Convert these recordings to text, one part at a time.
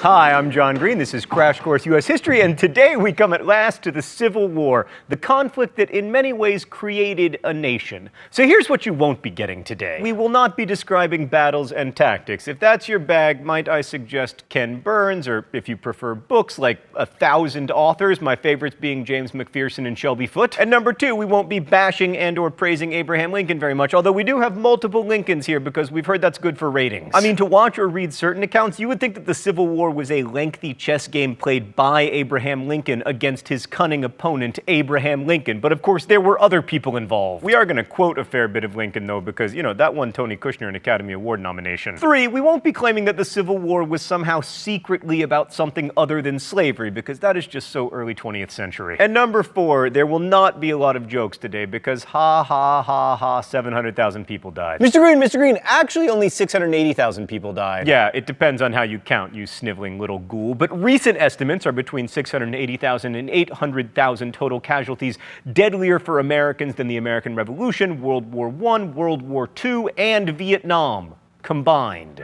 Hi, I'm John Green. This is Crash Course U.S. History, and today we come at last to the Civil War, the conflict that in many ways created a nation. So here's what you won't be getting today. We will not be describing battles and tactics. If that's your bag, might I suggest Ken Burns, or if you prefer books, like 1,000 authors, my favorites being James McPherson and Shelby Foote. And number two, we won't be bashing and or praising Abraham Lincoln very much, although we do have multiple Lincolns here because we've heard that's good for ratings. I mean, to watch or read certain accounts, you would think that the Civil War was a lengthy chess game played by Abraham Lincoln against his cunning opponent, Abraham Lincoln. But of course, there were other people involved. We are going to quote a fair bit of Lincoln, though, because, you know, that won Tony Kushner an Academy Award nomination. Three, we won't be claiming that the Civil War was somehow secretly about something other than slavery, because that is just so early 20th century. And number four, there will not be a lot of jokes today, because ha ha ha ha, 700,000 people died. Mr. Green, actually only 680,000 people died. Yeah, it depends on how you count, you sniveling little ghoul, but recent estimates are between 680,000 and 800,000 total casualties, deadlier for Americans than the American Revolution, World War I, World War II, and Vietnam combined.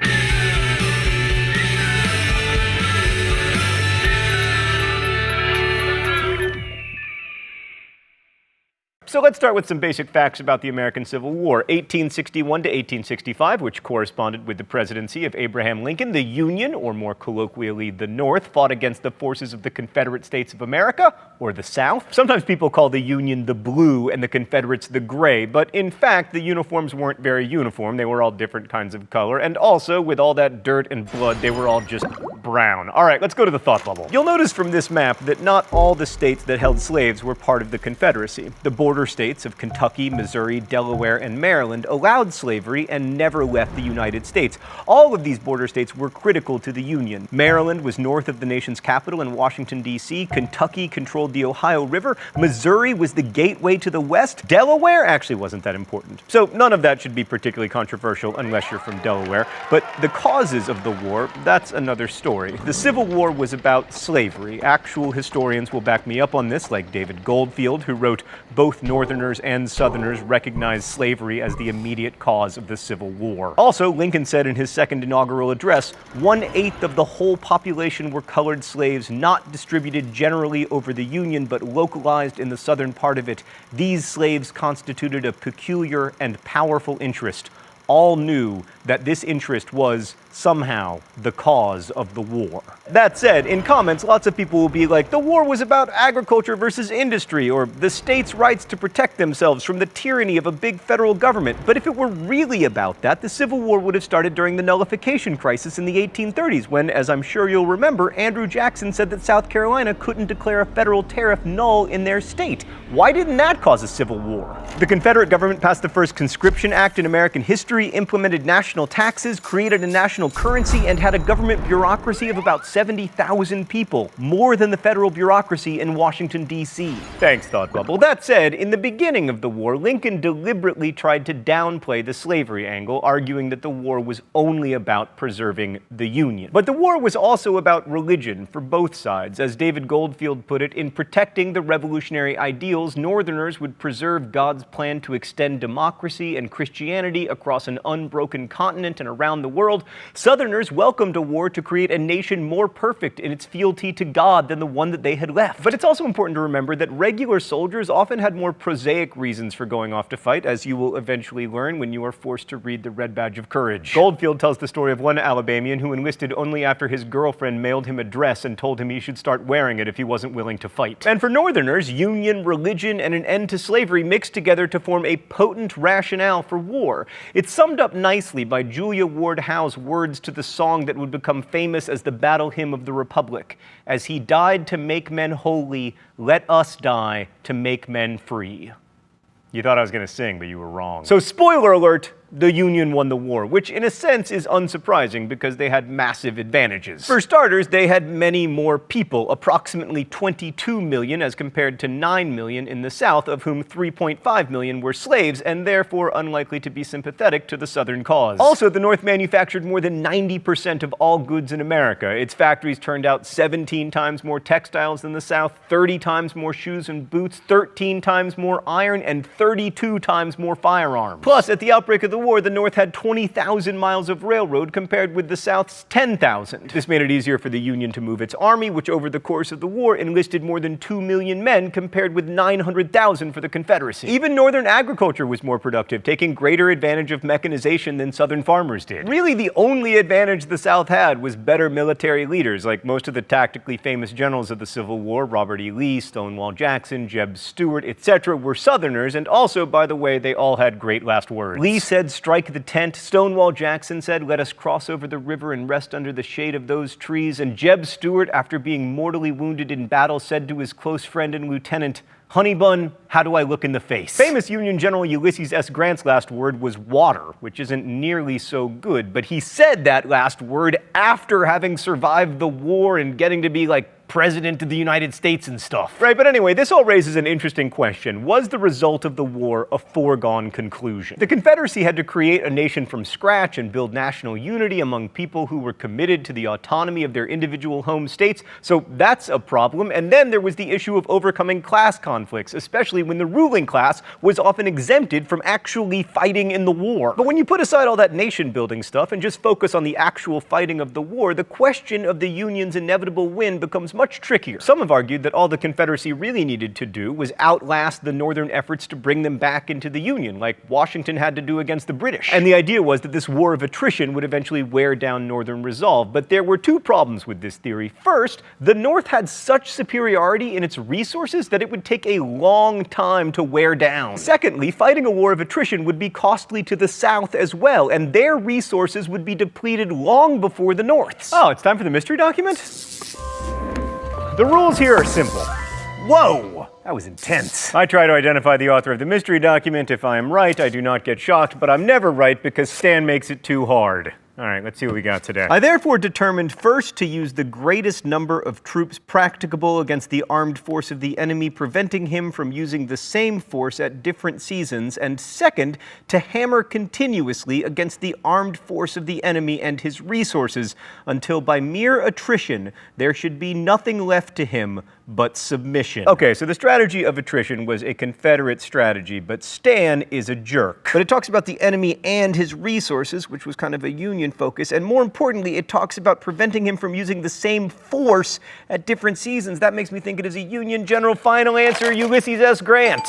So let's start with some basic facts about the American Civil War. 1861 to 1865, which corresponded with the presidency of Abraham Lincoln, the Union, or more colloquially, the North, fought against the forces of the Confederate States of America, or the South. Sometimes people call the Union the blue and the Confederates the gray, but in fact, the uniforms weren't very uniform. They were all different kinds of color, and also, with all that dirt and blood, they were all just brown. All right, let's go to the thought bubble. You'll notice from this map that not all the states that held slaves were part of the Confederacy. The border states of Kentucky, Missouri, Delaware, and Maryland allowed slavery and never left the United States. All of these border states were critical to the Union. Maryland was north of the nation's capital in Washington, D.C. Kentucky controlled the Ohio River. Missouri was the gateway to the West. Delaware actually wasn't that important. So none of that should be particularly controversial unless you're from Delaware. But the causes of the war, that's another story. The Civil War was about slavery. Actual historians will back me up on this, like David Goldfield, who wrote, "Both Northerners and Southerners recognized slavery as the immediate cause of the Civil War." Also, Lincoln said in his second inaugural address, 1/8 of the whole population were colored slaves, not distributed generally over the Union, but localized in the southern part of it. These slaves constituted a peculiar and powerful interest. All knew that this interest was, somehow, the cause of the war. That said, in comments, lots of people will be like, the war was about agriculture versus industry, or the states' rights to protect themselves from the tyranny of a big federal government. But if it were really about that, the Civil War would have started during the nullification crisis in the 1830s, when, as I'm sure you'll remember, Andrew Jackson said that South Carolina couldn't declare a federal tariff null in their state. Why didn't that cause a civil war? The Confederate government passed the first conscription act in American history, implemented national taxes, created a national currency, and had a government bureaucracy of about 70,000 people, more than the federal bureaucracy in Washington, D.C. Thanks, Thought Bubble. That said, in the beginning of the war, Lincoln deliberately tried to downplay the slavery angle, arguing that the war was only about preserving the Union. But the war was also about religion for both sides. As David Goldfield put it, in protecting the revolutionary ideals, Northerners would preserve God's plan to extend democracy and Christianity across an unbroken continent and around the world. Southerners welcomed a war to create a nation more perfect in its fealty to God than the one that they had left. But it's also important to remember that regular soldiers often had more prosaic reasons for going off to fight, as you will eventually learn when you are forced to read The Red Badge of Courage. Goldfield tells the story of one Alabamian who enlisted only after his girlfriend mailed him a dress and told him he should start wearing it if he wasn't willing to fight. And for Northerners, union, religion, and an end to slavery mixed together to form a potent rationale for war. It's summed up nicely by Julia Ward Howe's words to the song that would become famous as the battle hymn of the Republic. As he died to make men holy, let us die to make men free. You thought I was going to sing, but you were wrong. So spoiler alert, the Union won the war, which in a sense is unsurprising because they had massive advantages. For starters, they had many more people, approximately 22 million as compared to 9 million in the South, of whom 3.5 million were slaves and therefore unlikely to be sympathetic to the Southern cause. Also, the North manufactured more than 90% of all goods in America. Its factories turned out 17 times more textiles than the South, 30 times more shoes and boots, 13 times more iron, and 32 times more firearms. Plus, at the outbreak of the the war, the North had 20,000 miles of railroad compared with the South's 10,000. This made it easier for the Union to move its army, which over the course of the war enlisted more than 2 million men compared with 900,000 for the Confederacy. Even Northern agriculture was more productive, taking greater advantage of mechanization than Southern farmers did. Really, the only advantage the South had was better military leaders, like most of the tactically famous generals of the Civil War, Robert E. Lee, Stonewall Jackson, Jeb Stuart, etc., were Southerners, and also, by the way, they all had great last words. Lee said, "Strike the tent." Stonewall Jackson said, "Let us cross over the river and rest under the shade of those trees." And Jeb Stuart, after being mortally wounded in battle, said to his close friend and lieutenant, "Honey bun, how do I look in the face?" Famous Union General Ulysses S. Grant's last word was water, which isn't nearly so good, but he said that last word after having survived the war and getting to be like President of the United States and stuff. Right, but anyway, this all raises an interesting question. Was the result of the war a foregone conclusion? The Confederacy had to create a nation from scratch and build national unity among people who were committed to the autonomy of their individual home states, so that's a problem. And then there was the issue of overcoming class conflicts, especially when the ruling class was often exempted from actually fighting in the war. But when you put aside all that nation-building stuff and just focus on the actual fighting of the war, the question of the Union's inevitable win becomes much trickier. Some have argued that all the Confederacy really needed to do was outlast the Northern efforts to bring them back into the Union, like Washington had to do against the British. And the idea was that this war of attrition would eventually wear down Northern resolve. But there were two problems with this theory. First, the North had such superiority in its resources that it would take a long time to wear down. Secondly, fighting a war of attrition would be costly to the South as well, and their resources would be depleted long before the North's. Oh, it's time for the mystery document? The rules here are simple. Whoa! That was intense. I try to identify the author of the mystery document. If I am right, I do not get shocked, but I'm never right because Stan makes it too hard. All right, let's see what we got today. I therefore determined first to use the greatest number of troops practicable against the armed force of the enemy, preventing him from using the same force at different seasons, and second, to hammer continuously against the armed force of the enemy and his resources, until by mere attrition there should be nothing left to him but submission. Okay, so the strategy of attrition was a Confederate strategy, but Stan is a jerk. But it talks about the enemy and his resources, which was kind of a Union focus, and more importantly, it talks about preventing him from using the same force at different seasons. That makes me think it is a Union general. Final answer, Ulysses S. Grant.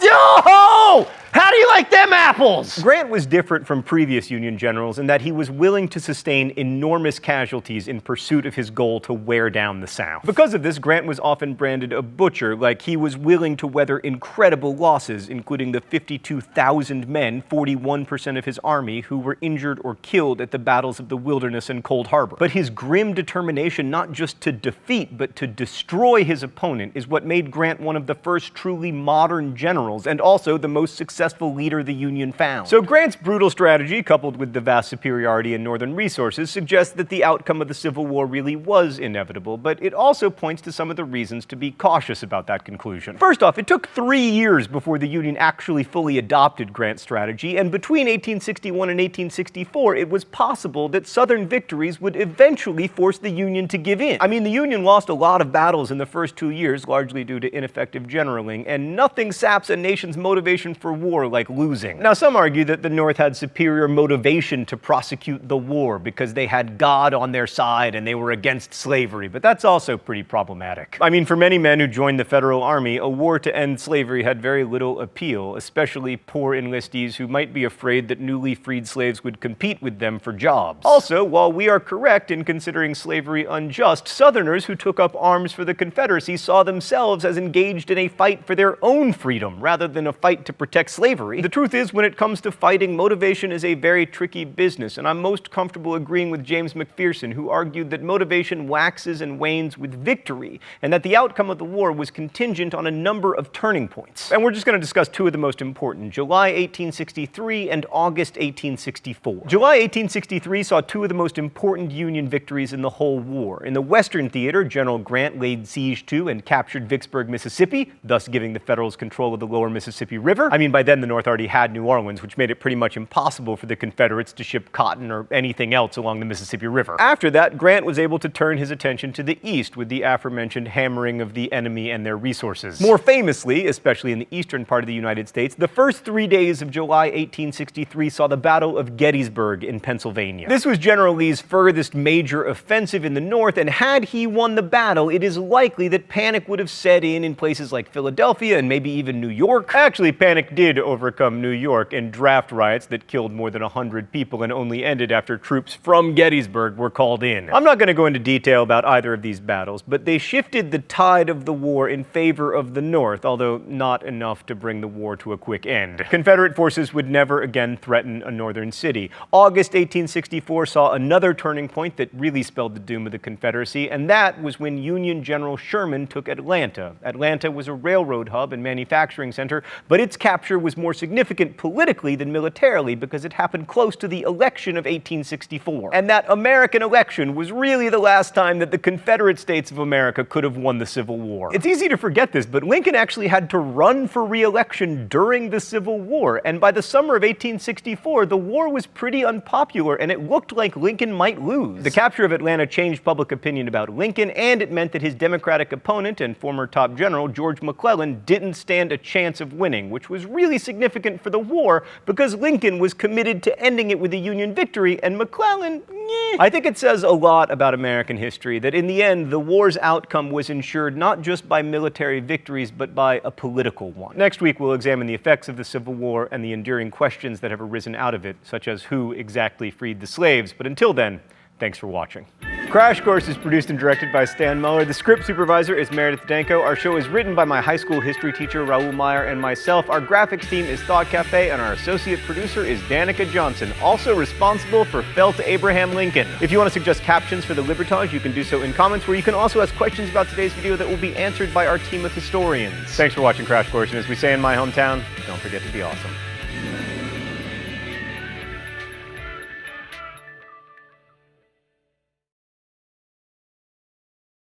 Yo-ho! How do you like them apples? Grant was different from previous Union generals in that he was willing to sustain enormous casualties in pursuit of his goal to wear down the South. Because of this, Grant was often branded a butcher, like he was willing to weather incredible losses, including the 52,000 men, 41% of his army, who were injured or killed at the battles of the Wilderness and Cold Harbor. But his grim determination not just to defeat, but to destroy his opponent is what made Grant one of the first truly modern generals, and also the most successful leader the Union found. So Grant's brutal strategy, coupled with the vast superiority in Northern resources, suggests that the outcome of the Civil War really was inevitable, but it also points to some of the reasons to be cautious about that conclusion. First off, it took 3 years before the Union actually fully adopted Grant's strategy, and between 1861 and 1864, it was possible that Southern victories would eventually force the Union to give in. I mean, the Union lost a lot of battles in the first 2 years, largely due to ineffective generaling, and nothing saps a nation's motivation for war like losing. Now, some argue that the North had superior motivation to prosecute the war because they had God on their side and they were against slavery, but that's also pretty problematic. I mean, for many men who joined the Federal Army, a war to end slavery had very little appeal, especially poor enlistees who might be afraid that newly freed slaves would compete with them for jobs. Also, while we are correct in considering slavery unjust, Southerners who took up arms for the Confederacy saw themselves as engaged in a fight for their own freedom rather than a fight to protect slavery. The truth is, when it comes to fighting, motivation is a very tricky business, and I'm most comfortable agreeing with James McPherson, who argued that motivation waxes and wanes with victory, and that the outcome of the war was contingent on a number of turning points. And we're just going to discuss two of the most important, July 1863 and August 1864. July 1863 saw two of the most important Union victories in the whole war. In the Western Theater, General Grant laid siege to and captured Vicksburg, Mississippi, thus giving the Federals control of the lower Mississippi River. I mean, by then, the North already had New Orleans, which made it pretty much impossible for the Confederates to ship cotton or anything else along the Mississippi River. After that, Grant was able to turn his attention to the east with the aforementioned hammering of the enemy and their resources. More famously, especially in the eastern part of the United States, the first 3 days of July 1863 saw the Battle of Gettysburg in Pennsylvania. This was General Lee's furthest major offensive in the North, and had he won the battle, it is likely that panic would have set in places like Philadelphia and maybe even New York. Actually, panic did overcome New York in draft riots that killed more than 100 people and only ended after troops from Gettysburg were called in. I'm not going to go into detail about either of these battles, but they shifted the tide of the war in favor of the North, although not enough to bring the war to a quick end. Confederate forces would never again threaten a northern city. August 1864 saw another turning point that really spelled the doom of the Confederacy, and that was when Union General Sherman took Atlanta. Atlanta was a railroad hub and manufacturing center, but its capture was more significant politically than militarily because it happened close to the election of 1864. And that American election was really the last time that the Confederate States of America could have won the Civil War. It's easy to forget this, but Lincoln actually had to run for re-election during the Civil War, and by the summer of 1864, the war was pretty unpopular, and it looked like Lincoln might lose. The capture of Atlanta changed public opinion about Lincoln, and it meant that his Democratic opponent and former top general, George McClellan, didn't stand a chance of winning, which was really significant for the war because Lincoln was committed to ending it with a Union victory, and McClellan, I think it says a lot about American history that in the end, the war's outcome was ensured not just by military victories, but by a political one. Next week, we'll examine the effects of the Civil War and the enduring questions that have arisen out of it, such as who exactly freed the slaves. But until then, thanks for watching. Crash Course is produced and directed by Stan Muller. The script supervisor is Meredith Danko. Our show is written by my high school history teacher, Raul Meyer, and myself. Our graphics team is Thought Cafe, and our associate producer is Danica Johnson, also responsible for Fell to Abraham Lincoln. If you want to suggest captions for the Libertage, you can do so in comments, where you can also ask questions about today's video that will be answered by our team of historians. Thanks for watching Crash Course, and as we say in my hometown, don't forget to be awesome.